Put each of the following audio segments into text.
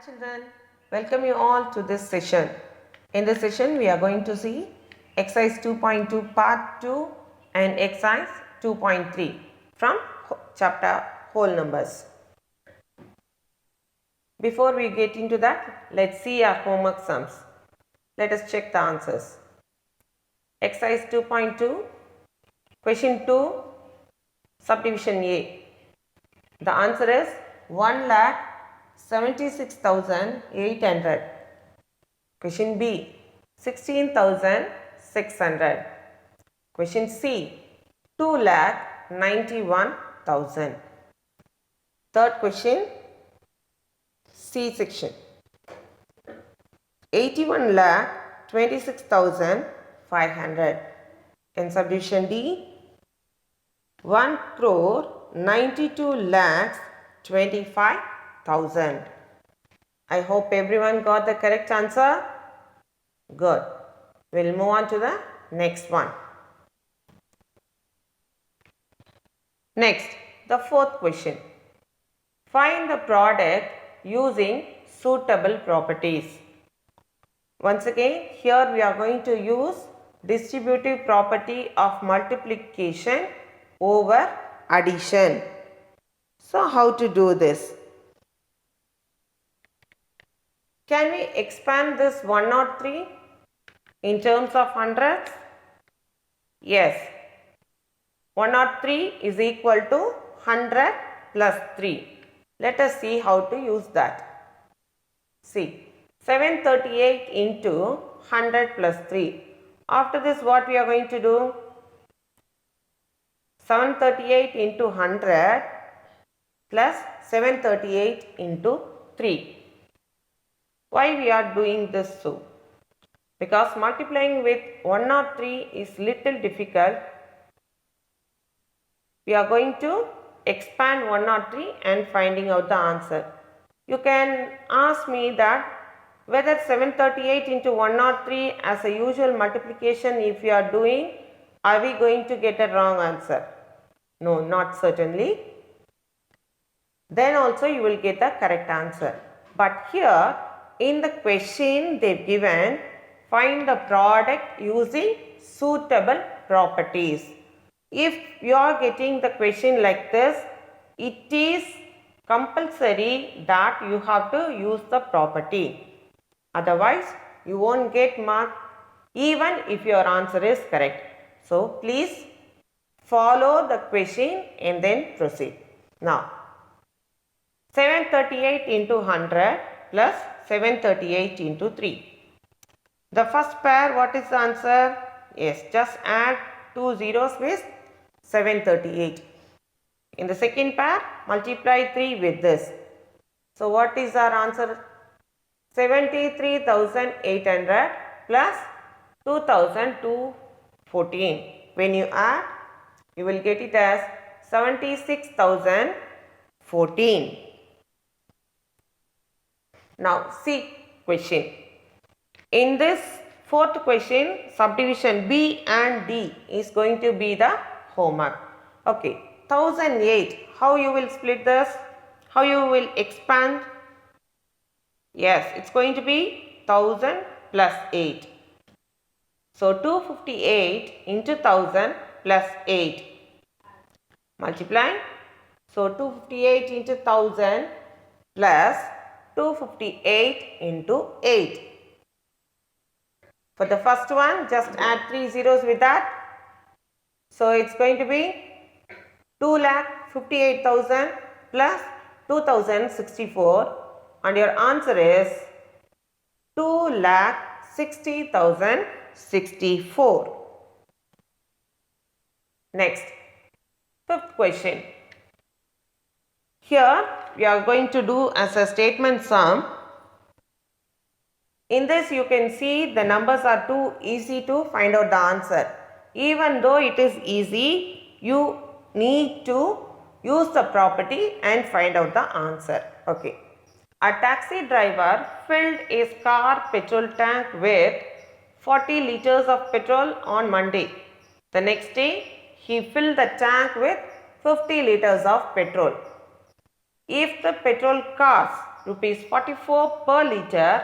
children, welcome you all to this session. In this session we are going to see exercise 2.2 part 2 and exercise 2.3 from chapter whole numbers. Before we get into that, let's see our homework sums. Let us check the answers. Exercise 2.2, question 2, subdivision A. The answer is 1,76,800. Question B, 16,600. Question C, 2,91,000. Third question, C section. 81,26,500. In subdivision D, 1,92,25,000. I hope everyone got the correct answer. Good. We'll move on to the next one. Next, the fourth question. Find the product using suitable properties. Once again, here we are going to use distributive property of multiplication over addition. So, how to do this? Can we expand this 103 in terms of hundreds? Yes. 103 is equal to 100 plus 3. Let us see how to use that. See, 738 into 100 plus 3. After this, what we are going to do? 738 into 100 plus 738 into 3. Why we are doing this so? Because multiplying with 103 is little difficult. We are going to expand 103 and finding out the answer. You can ask me that whether 738 into 103 as a usual multiplication if you are doing, are we going to get a wrong answer? No, not certainly. Then also you will get the correct answer. But here in the question they've given, find the product using suitable properties. If you are getting the question like this, it is compulsory that you have to use the property. Otherwise, you won't get mark even if your answer is correct. So, please follow the question and then proceed. Now, 738 into 100 plus 738 into 3. The first pair, what is the answer? Yes, just add 2 zeros with 738. In the second pair, multiply 3 with this. So, what is our answer? 73,800 plus 2,214. When you add, you will get it as 76,014. Now, see question. In this fourth question, subdivision B and D is going to be the homework. Okay, 1008. How you will split this? How you will expand? Yes, it's going to be 1000 plus 8. So, 258 into 1000 plus 8. Multiply. So, 258 into 1000 plus 258 into 8. For the first one, just add 3 zeros with that. So, it's going to be 2,58,000 plus 2,064 and your answer is 2,60,064. Next, fifth question. Here we are going to do as a statement sum. In this you can see the numbers are too easy to find out the answer. Even though it is easy, you need to use the property and find out the answer. Okay. A taxi driver filled his car petrol tank with 40 liters of petrol on Monday. The next day, he filled the tank with 50 liters of petrol. If the petrol costs rupees 44 per liter,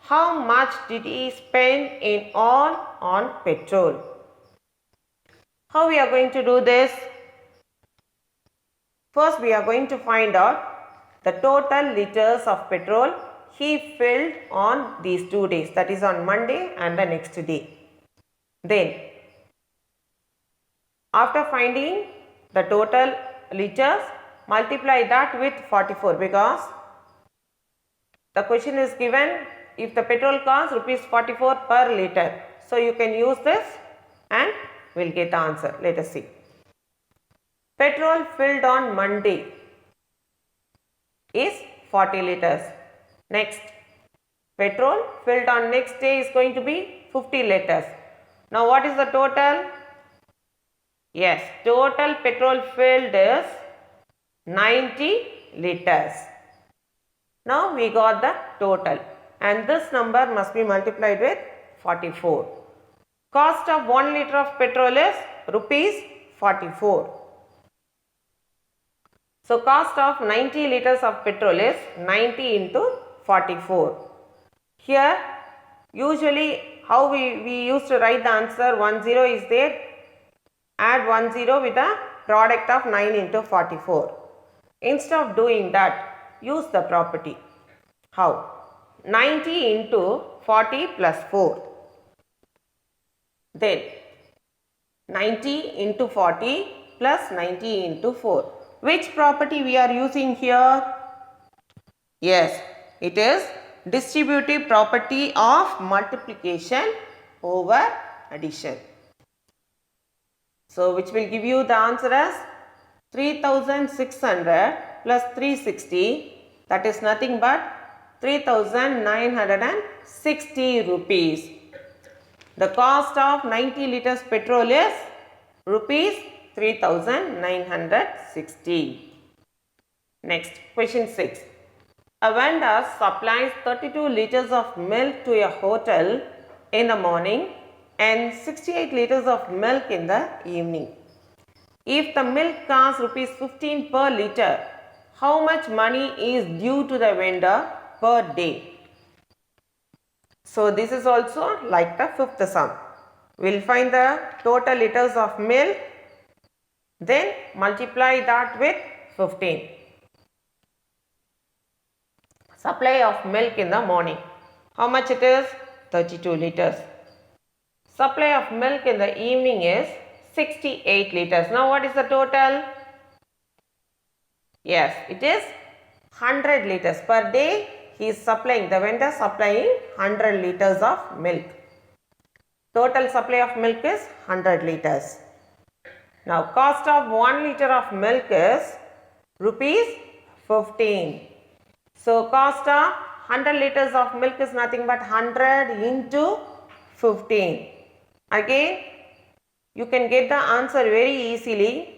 how much did he spend in all on petrol? How we are going to do this? First we are going to find out the total liters of petrol he filled on these 2 days, that is on Monday and the next day. Then after finding the total liters, multiply that with 44 because the question is given if the petrol costs rupees 44 per liter. So you can use this and we'll get the answer. Let us see. Petrol filled on Monday is 40 liters. Next, petrol filled on next day is going to be 50 liters. Now what is the total? Yes, total petrol filled is 90 liters. Now we got the total and this number must be multiplied with 44. Cost of 1 liter of petrol is rupees 44. So cost of 90 liters of petrol is 90 into 44. Here usually how we used to write the answer, 10 is there, add 10 with the product of 9 into 44. Instead of doing that, use the property. How? 90 into 40 plus 4. Then 90 into 40 plus 90 into 4. Which property we are using here? Yes, it is distributive property of multiplication over addition. So which will give you the answer as 3600 plus 360, that is nothing but 3960 rupees. The cost of 90 liters petrol is rupees 3960. Next, question 6. A vendor supplies 32 liters of milk to a hotel in the morning and 68 liters of milk in the evening. If the milk costs rupees 15 per liter, how much money is due to the vendor per day? So this is also like the fifth sum. We will find the total liters of milk, then multiply that with 15. Supply of milk in the morning. How much it is? 32 liters. Supply of milk in the evening is 68 liters. Now what is the total? Yes, it is 100 liters. Per day he is supplying, the vendor supplying 100 liters of milk. Total supply of milk is 100 liters. Now cost of 1 liter of milk is rupees 15. So cost of 100 liters of milk is nothing but 100 into 15. Again, you can get the answer very easily,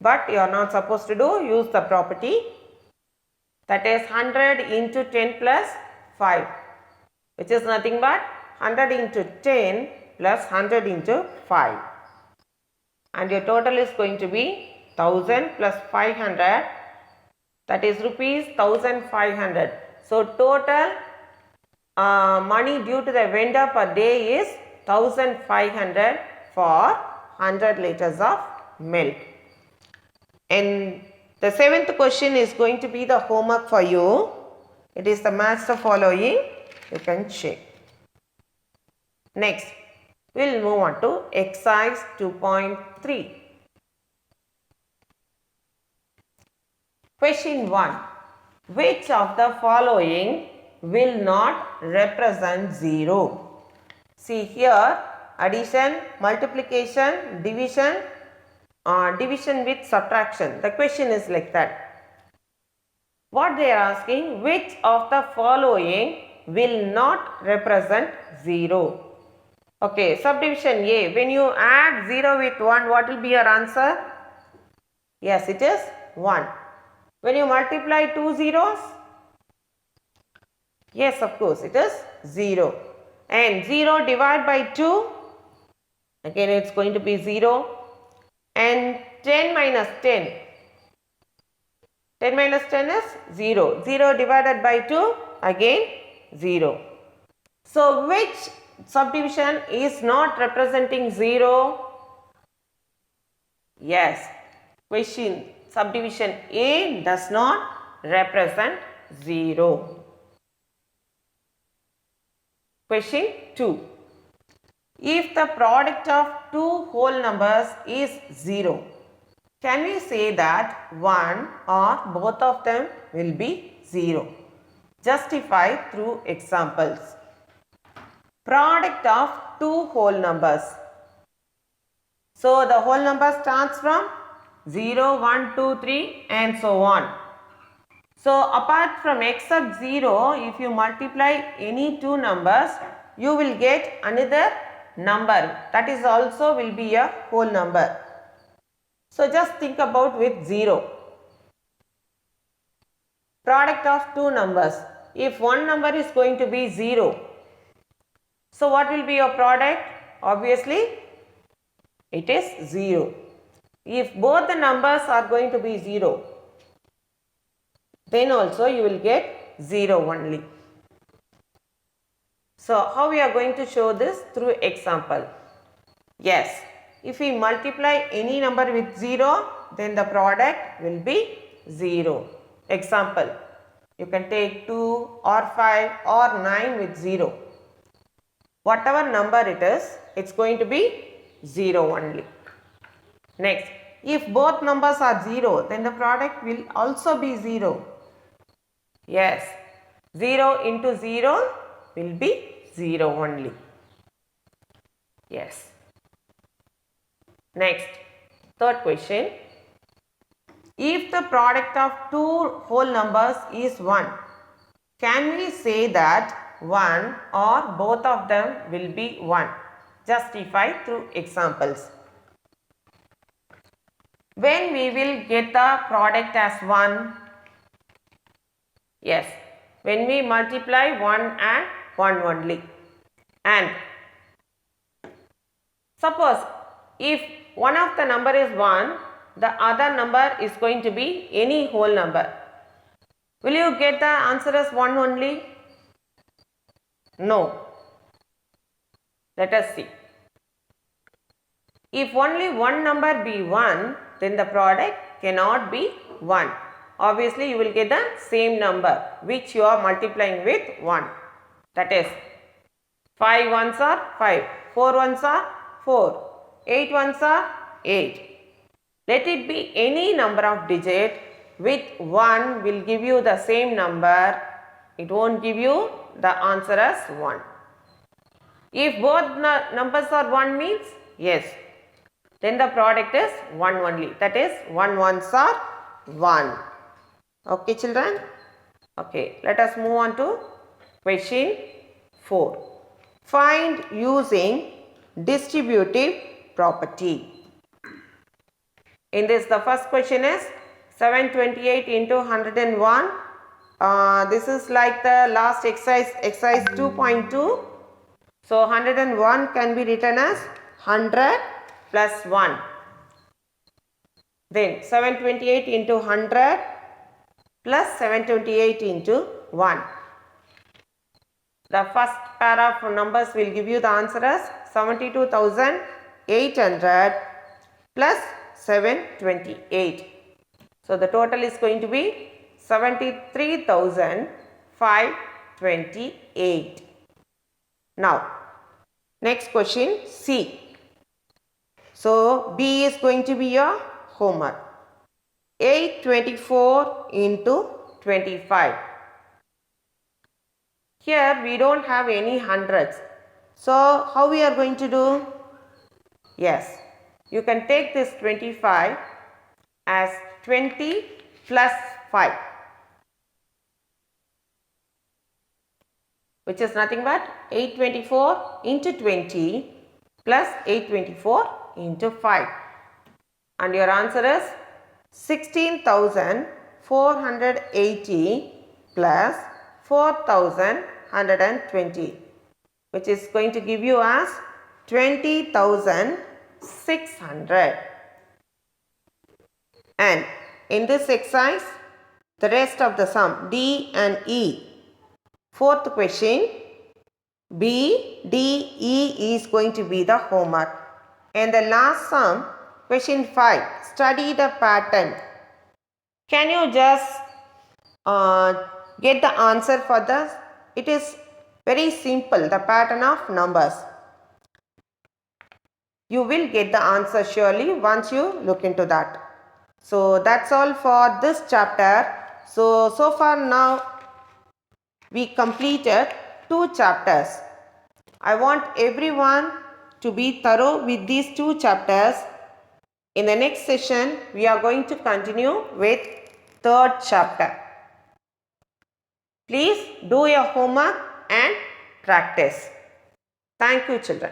but you are not supposed to do. Use the property, that is 100 into 10 plus 5, which is nothing but 100 into 10 plus 100 into 5. And your total is going to be 1000 plus 500, that is rupees 1500. So total money due to the vendor per day is 1500 for 100 liters of milk. And the seventh question is going to be the homework for you. It is the match the following. You can check. Next, we will move on to exercise 2.3. Question 1. Which of the following will not represent 0? See here, addition, multiplication, division, division with subtraction. The question is like that. What they are asking, which of the following will not represent 0? Okay, subdivision A. When you add 0 with 1, what will be your answer? Yes, it is 1. When you multiply 2 zeros, yes, of course, it is 0. And 0 divided by 2, again it is going to be 0. And 10 minus 10. 10 minus 10 is 0. 0 divided by 2, again 0. So, which subdivision is not representing 0? Yes, question, subdivision A does not represent 0. Question 2. If the product of two whole numbers is 0, can we say that one or both of them will be 0? Justify through examples. Product of two whole numbers. So, the whole number starts from 0, 1, 2, 3 and so on. So, apart from except 0, if you multiply any two numbers, you will get another number, that is also will be a whole number. So, just think about with 0. Product of two numbers. If one number is going to be 0, so what will be your product? Obviously, it is 0. If both the numbers are going to be 0, then also you will get 0 only. So, how we are going to show this? Through example. Yes, if we multiply any number with 0, then the product will be 0. Example, you can take 2 or 5 or 9 with 0. Whatever number it is, it's going to be 0 only. Next, if both numbers are 0, then the product will also be 0. Yes, 0 into 0 will be 0 only. Yes. Next, third question. If the product of two whole numbers is 1, can we say that one or both of them will be 1? Justify through examples. When we will get the product as 1? Yes, when we multiply 1 and 1 only. And suppose if one of the number is 1, the other number is going to be any whole number. Will you get the answer as 1 only? No. Let us see. If only one number be 1, then the product cannot be 1. Obviously, you will get the same number which you are multiplying with 1. That is 5 ones are 5, 4 ones are 4, 8 ones are 8. Let it be any number of digit with 1 will give you the same number. It won't give you the answer as 1. If both numbers are 1 means yes, then the product is 1 only. That is 1 ones are 1. Okay children? Okay, let us move on to question 4. Find using distributive property. In this, the first question is 728 into 101. This is like the last exercise 2.2. So, 101 can be written as 100 plus 1. Then 728 into 100 plus 728 into 1. The first pair of numbers will give you the answer as 72,800 plus 728. So, the total is going to be 73,528. Now, next question C. So, B is going to be your homework. 824 into 25. Here we don't have any hundreds. So, how we are going to do? Yes, you can take this 25 as 20 plus 5, which is nothing but 824 into 20 plus 824 into 5. And your answer is 16,480 plus 4,120, which is going to give you as 20,600. And in this exercise, the rest of the sum D and E. Fourth question, B, D, E is going to be the homework. And the last sum, question 5, study the pattern. Can you just get the answer for this? It is very simple, the pattern of numbers. You will get the answer surely once you look into that. So that's all for this chapter. So far now we completed 2 chapters. I want everyone to be thorough with these 2 chapters. In the next session, we are going to continue with 3rd chapter. Please do your homework and practice. Thank you, children.